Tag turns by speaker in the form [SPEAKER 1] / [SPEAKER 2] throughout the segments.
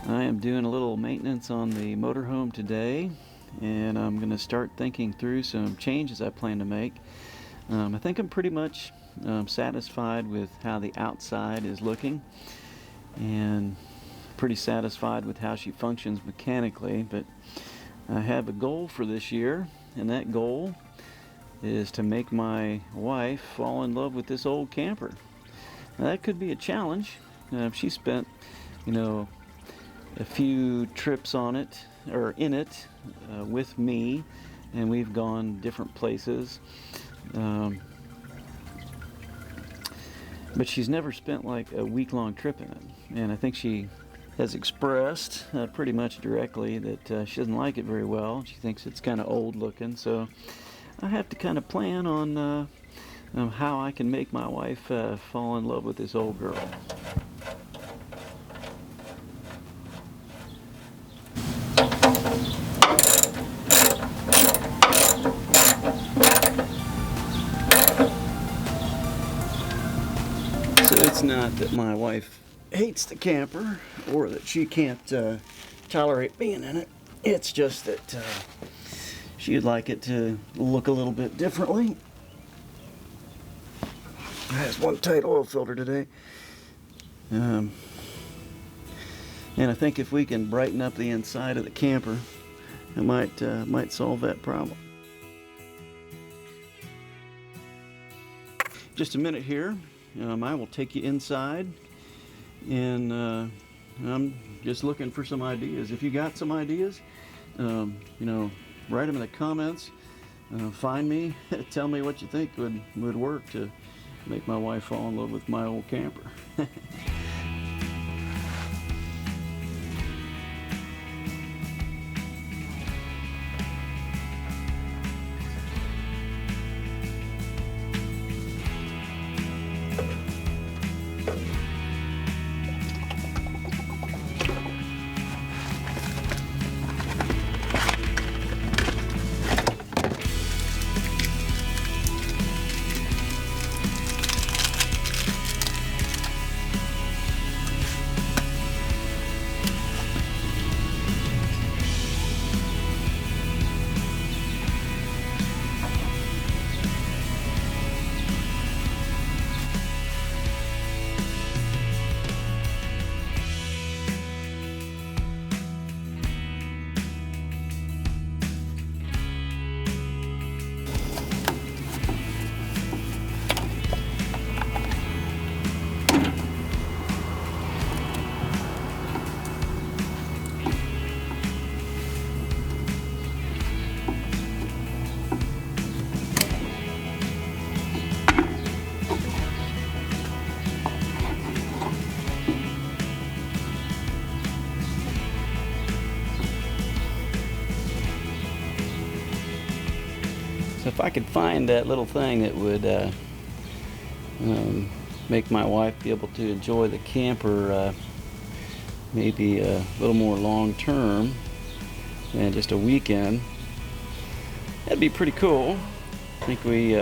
[SPEAKER 1] I am doing a little maintenance on the motorhome today, and I'm going to start thinking through some changes I plan to make. I think I'm pretty much satisfied with how the outside is looking, and pretty satisfied with how she functions mechanically, but I have a goal for this year, and that goal is to make my wife fall in love with this old camper. Now, that could be a challenge. She spent, a few trips on it, or in it, with me, and we've gone different places. But she's never spent like a week-long trip in it, and I think she has expressed pretty much directly that she doesn't like it very well. She thinks it's kind of old looking, so I have to kind of plan on how I can make my wife fall in love with this old girl. So it's not that my wife hates the camper or that she can't tolerate being in it. It's just that she'd like it to look a little bit differently. It has one tight oil filter today. And I think if we can brighten up the inside of the camper, it might solve that problem. Just a minute here. I will take you inside, and I'm just looking for some ideas. If you got some ideas, write them in the comments. Find me, tell me what you think would work to make my wife fall in love with my old camper. So if I could find that little thing that would make my wife be able to enjoy the camper maybe a little more long term than just a weekend, that'd be pretty cool. I think we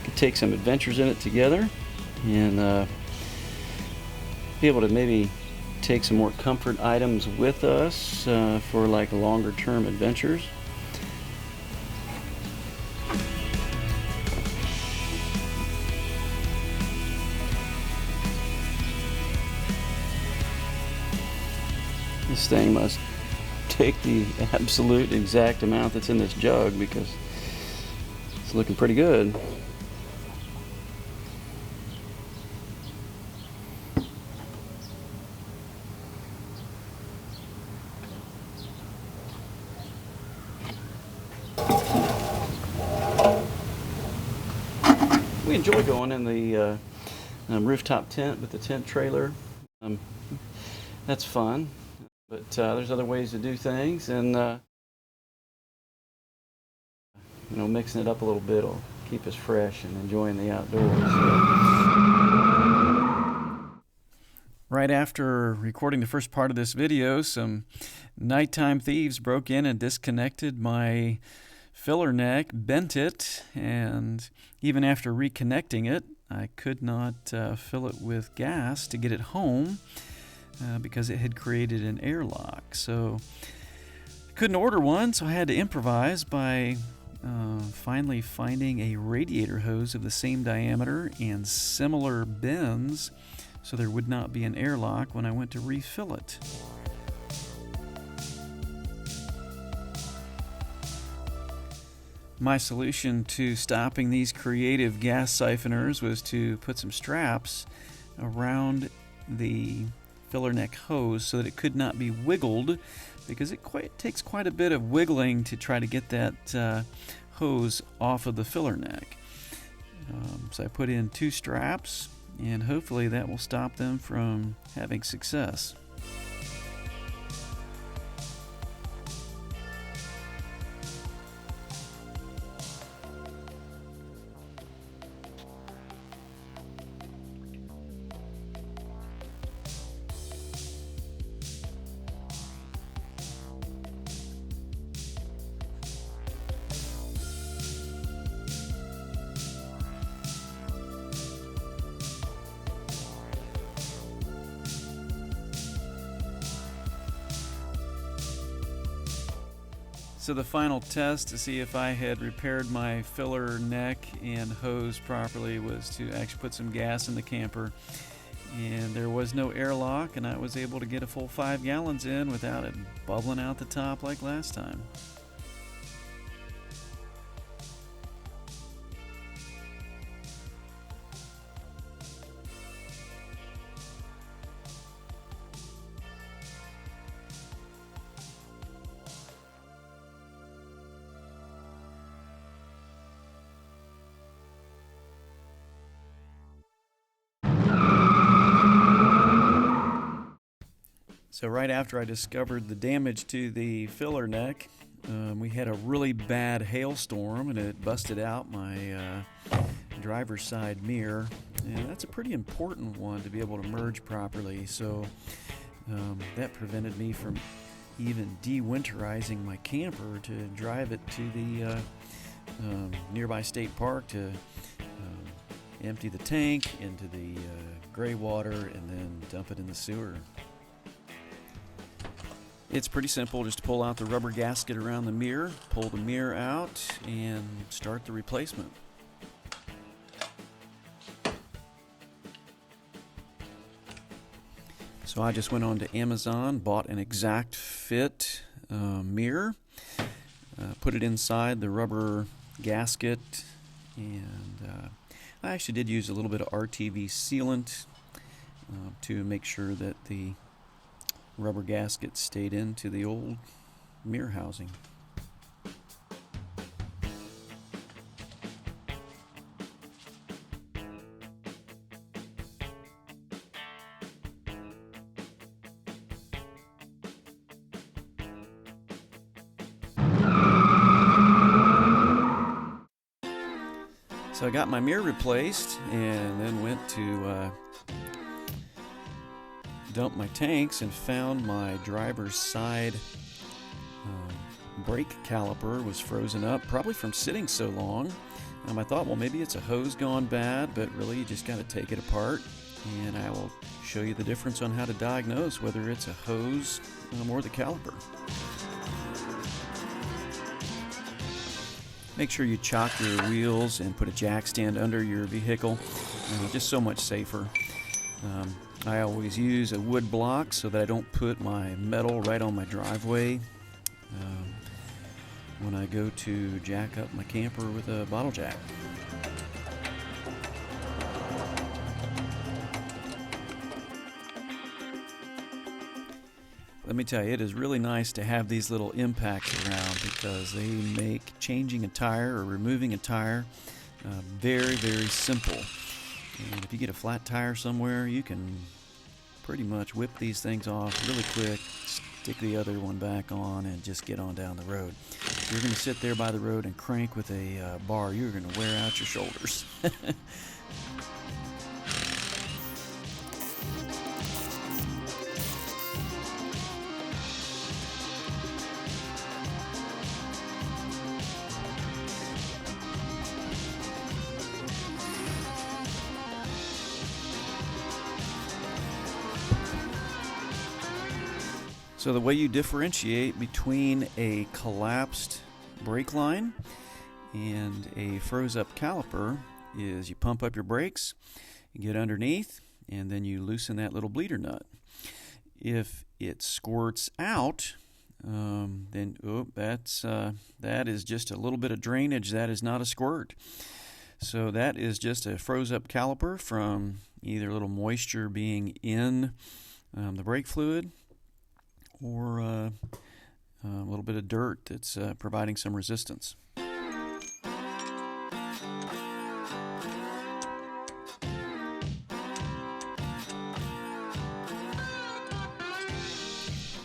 [SPEAKER 1] could take some adventures in it together and be able to maybe take some more comfort items with us for like longer term adventures. This thing must take the absolute exact amount that's in this jug because it's looking pretty good. We enjoy going in the rooftop tent with the tent trailer. That's fun. But there's other ways to do things, and mixing it up a little bit will keep us fresh and enjoying the outdoors. Right after recording the first part of this video, some nighttime thieves broke in and disconnected my filler neck, bent it, and even after reconnecting it, I could not fill it with gas to get it home. because it had created an airlock. So I couldn't order one, so I had to improvise by finally finding a radiator hose of the same diameter and similar bends so there would not be an airlock when I went to refill it. My solution to stopping these creative gas siphoners was to put some straps around the filler neck hose so that it could not be wiggled, because it takes quite a bit of wiggling to try to get that hose off of the filler neck. So I put in 2 straps, and hopefully that will stop them from having success. So the final test to see if I had repaired my filler neck and hose properly was to actually put some gas in the camper, and there was no airlock, and I was able to get a full 5 gallons in without it bubbling out the top like last time. So right after I discovered the damage to the filler neck, we had a really bad hailstorm, and it busted out my driver's side mirror, and that's a pretty important one to be able to merge properly. So that prevented me from even de-winterizing my camper to drive it to the nearby state park to empty the tank into the gray water and then dump it in the sewer. It's pretty simple, just to pull out the rubber gasket around the mirror, pull the mirror out, and start the replacement. So I just went on to Amazon, bought an exact fit mirror, put it inside the rubber gasket, and I actually did use a little bit of RTV sealant to make sure that the rubber gasket stayed into the old mirror housing. So I got my mirror replaced and then went to dump my tanks and found my driver's side brake caliper was frozen up, probably from sitting so long. I thought, well, maybe it's a hose gone bad, but really you just got to take it apart, and I will show you the difference on how to diagnose whether it's a hose or the caliper. Make sure you chock your wheels and put a jack stand under your vehicle, just so much safer. I always use a wood block so that I don't put my metal right on my driveway when I go to jack up my camper with a bottle jack. Let me tell you, it is really nice to have these little impacts around because they make changing a tire or removing a tire very, very simple. And if you get a flat tire somewhere, you can pretty much whip these things off really quick, stick the other one back on, and just get on down the road. If you're going to sit there by the road and crank with a bar, you're going to wear out your shoulders.
[SPEAKER 2] So the way you differentiate between a collapsed brake line and a froze up caliper is you pump up your brakes, you get underneath, and then you loosen that little bleeder nut. If it squirts out, then that is just a little bit of drainage. That is not a squirt. So that is just a froze up caliper from either a little moisture being in the brake fluid or a little bit of dirt that's providing some resistance.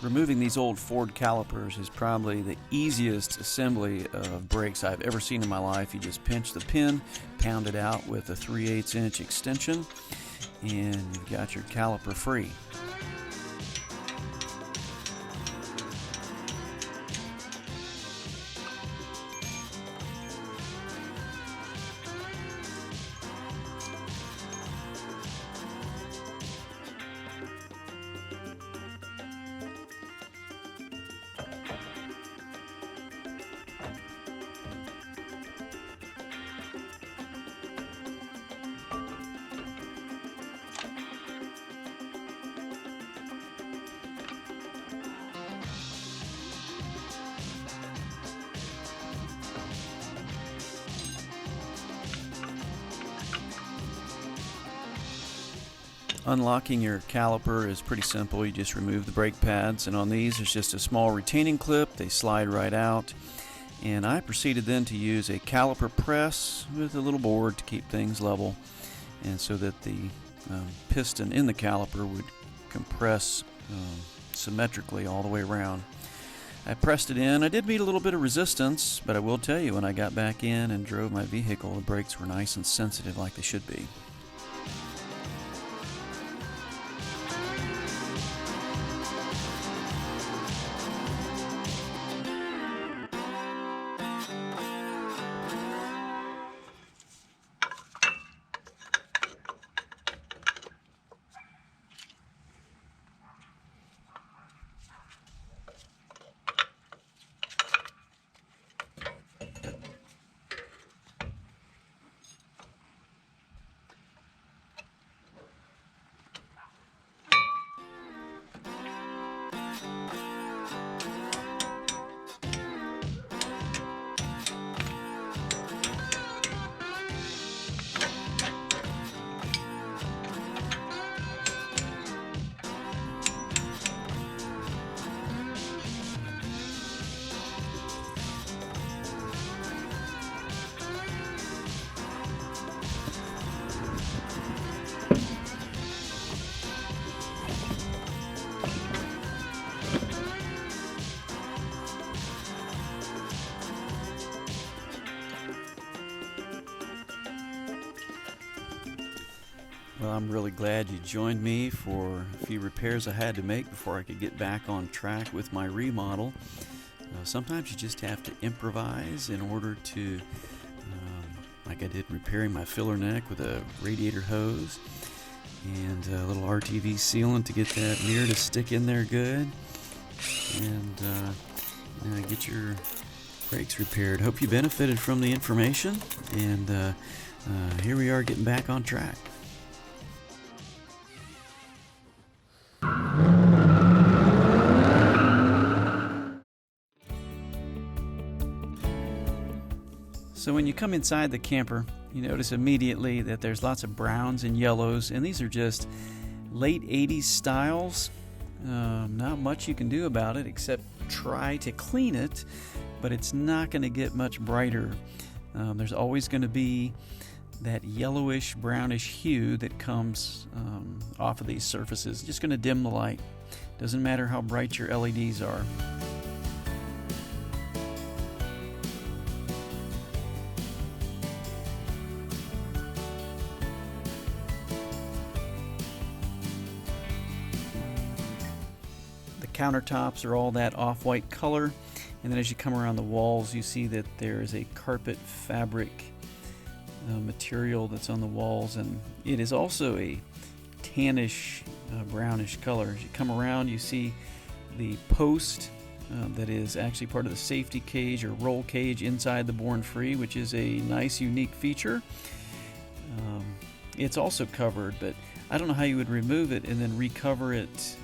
[SPEAKER 2] Removing these old Ford calipers is probably the easiest assembly of brakes I've ever seen in my life. You just pinch the pin, pound it out with a 3/8 inch extension, and you've got your caliper free. Unlocking your caliper is pretty simple. You just remove the brake pads, and on these there's just a small retaining clip. They slide right out, and I proceeded then to use a caliper press with a little board to keep things level, and so that the piston in the caliper would compress symmetrically all the way around. I pressed it in. I did meet a little bit of resistance, but I will tell you, when I got back in and drove my vehicle, the brakes were nice and sensitive like they should be. Well, I'm really glad you joined me for a few repairs I had to make before I could get back on track with my remodel. Sometimes you just have to improvise in order to, like I did repairing my filler neck with a radiator hose and a little RTV sealant to get that mirror to stick in there good, and get your brakes repaired. Hope you benefited from the information, and here we are getting back on track. So when you come inside the camper, you notice immediately that there's lots of browns and yellows, and these are just late 80s styles. Not much you can do about it except try to clean it, but it's not going to get much brighter. There's always going to be that yellowish, brownish hue that comes off of these surfaces. It's just going to dim the light. Doesn't matter how bright your LEDs are. Countertops are all that off-white color, and then as you come around the walls you see that there is a carpet fabric material that's on the walls, and it is also a tannish brownish color. As you come around you see the post that is actually part of the safety cage or roll cage inside the bornfree, which is a nice, unique feature. It's also covered, but I don't know how you would remove it and then recover it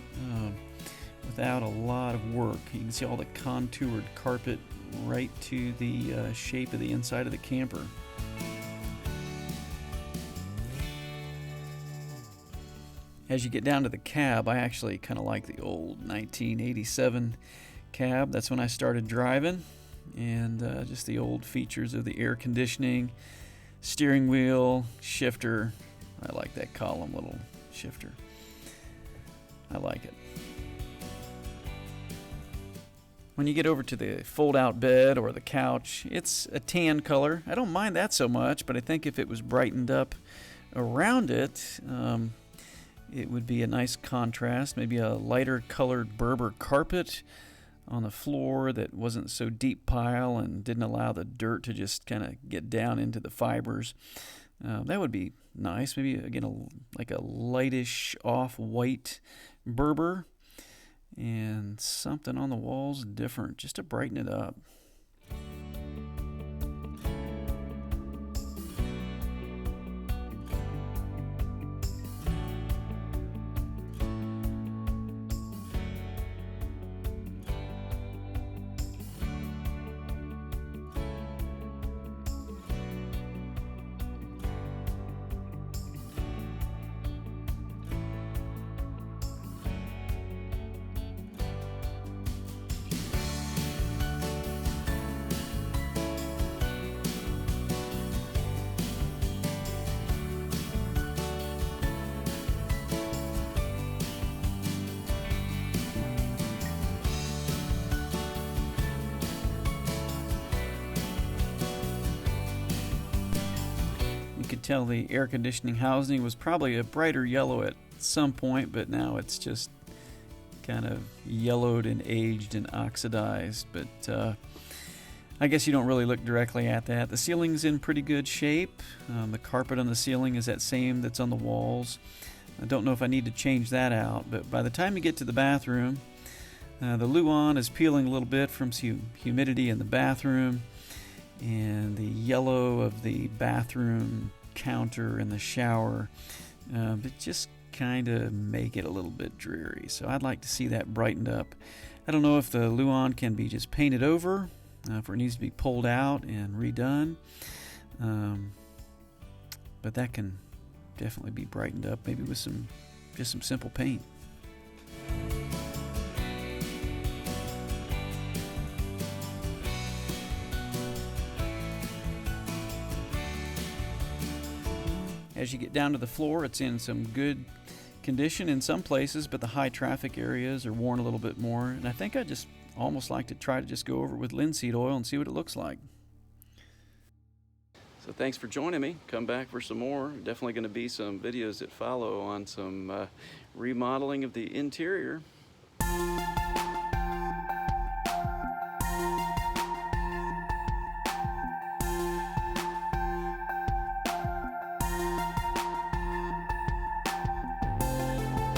[SPEAKER 2] without a lot of work. You can see all the contoured carpet right to the shape of the inside of the camper. As you get down to the cab, I actually kind of like the old 1987 cab. That's when I started driving, and just the old features of the air conditioning, steering wheel, shifter. I like that column little shifter. I like it. When you get over to the fold-out bed or the couch, it's a tan color. I don't mind that so much, but I think if it was brightened up around it, it would be a nice contrast. Maybe a lighter colored Berber carpet on the floor that wasn't so deep pile and didn't allow the dirt to just kind of get down into the fibers. That would be nice. Maybe, again, like a lightish off-white Berber. And something on the walls different, just to brighten it up. You could tell the air conditioning housing was probably a brighter yellow at some point, but now it's just kind of yellowed and aged and oxidized. But I guess you don't really look directly at that. The ceiling's in pretty good shape. The carpet on the ceiling is that same that's on the walls. I don't know if I need to change that out, but by the time you get to the bathroom, the Luan is peeling a little bit from some humidity in the bathroom, and the yellow of the bathroom counter and the shower, but just kind of make it a little bit dreary. So I'd like to see that brightened up. I don't know if the Luan can be just painted over, if it needs to be pulled out and redone, but that can definitely be brightened up, maybe with some simple paint. As you get down to the floor, it's in some good condition in some places, but the high traffic areas are worn a little bit more. And I think I just almost like to try to just go over it with linseed oil and see what it looks like. So thanks for joining me. Come back for some more. Definitely going to be some videos that follow on some remodeling of the interior.